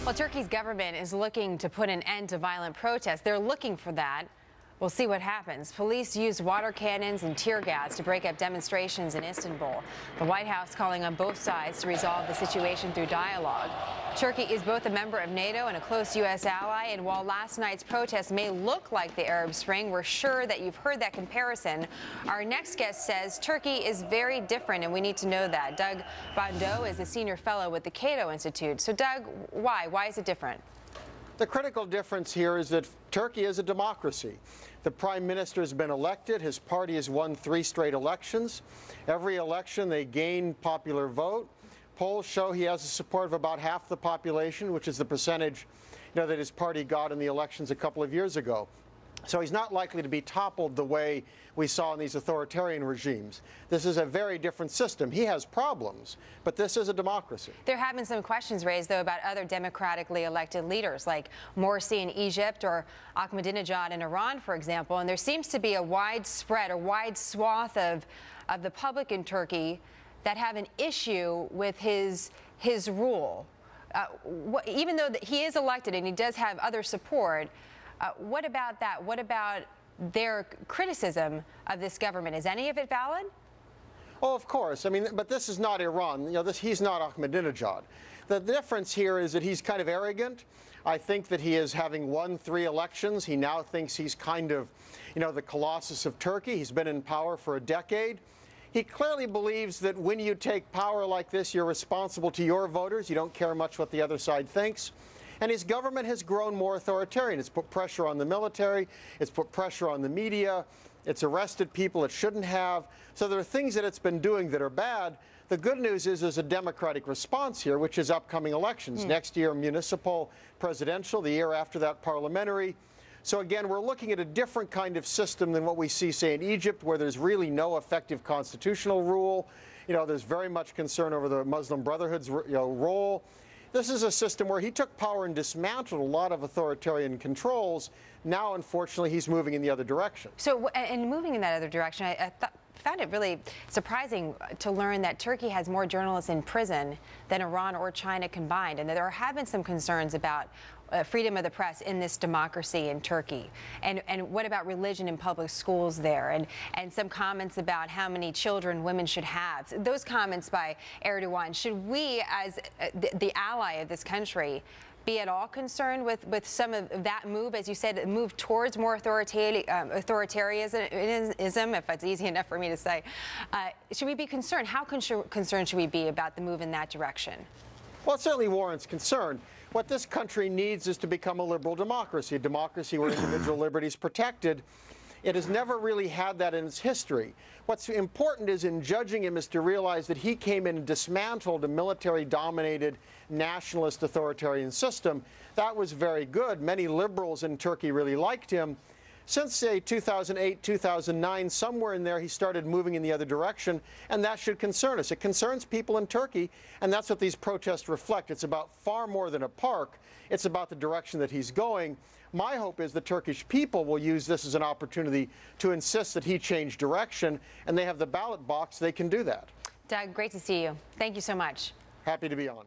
Well, Turkey's government is looking to put an end to violent protests. They're looking for that. We'll see what happens. Police used water cannons and tear gas to break up demonstrations in Istanbul. The White House calling on both sides to resolve the situation through dialogue. Turkey is both a member of NATO and a close U.S. ally, and while last night's protests may look like the Arab Spring, we're sure that you've heard that comparison. Our next guest says Turkey is very different, and we need to know that. Doug Bandow is a senior fellow with the Cato Institute. So, Doug, why? Why is it different? The critical difference here is that Turkey is a democracy. The prime minister has been elected. His party has won 3 straight elections. Every election, they gain popular vote. Polls show he has the support of about half the population, which is the percentage, that his party got in the elections a couple of years ago. So he's not likely to be toppled the way we saw in these authoritarian regimes. This is a very different system. He has problems, but this is a democracy. There have been some questions raised, though, about other democratically elected leaders like Morsi in Egypt or Ahmadinejad in Iran, for example. And there seems to be a wide swath of the public in Turkey that have an issue with his rule. Even though he is elected and he does have other support, what about that? What about their criticism of this government? Is any of it valid? Oh, of course. I mean, but this is not Iran. He's not Ahmadinejad. The difference here is that he's kind of arrogant. I think that he is having won 3 elections. He now thinks he's kind of, the Colossus of Turkey. He's been in power for a decade. He clearly believes that when you take power like this, you're responsible to your voters. You don't care much what the other side thinks. And his government has grown more authoritarian. It's put pressure on the military. It's put pressure on the media. It's arrested people it shouldn't have. So there are things that it's been doing that are bad. The good news is there's a democratic response here, which is upcoming elections. Next year, municipal, presidential. The year after that, parliamentary. So again, we're looking at a different kind of system than what we see, say, in Egypt, where there's really no effective constitutional rule. There's very much concern over the Muslim Brotherhood's role. This is a system where he took power and dismantled a lot of authoritarian controls. Now, unfortunately, he's moving in the other direction. So, and moving in that other direction, I found it really surprising to learn that Turkey has more journalists in prison than Iran or China combined, and that there have been some concerns about freedom of the press in this democracy in Turkey. And what about religion in public schools there? And some comments about how many children women should have. Those comments by Erdogan, should we, as the ally of this country, be at all concerned with some of that move, as you said, move towards more authoritarianism, if that's easy enough for me to say? Should we be concerned? How concerned should we be about the move in that direction? Well, it certainly warrants concern. What this country needs is to become a liberal democracy, a democracy where individual liberty is protected. It has never really had that in its history. What's important is in judging him is to realize that he came in and dismantled a military-dominated nationalist authoritarian system. That was very good. Many liberals in Turkey really liked him. Since, say, 2008, 2009, somewhere in there, he started moving in the other direction, and that should concern us. It concerns people in Turkey, and that's what these protests reflect. It's about far more than a park. It's about the direction that he's going. My hope is the Turkish people will use this as an opportunity to insist that he change direction, and they have the ballot box. They can do that. Doug, great to see you. Thank you so much. Happy to be on.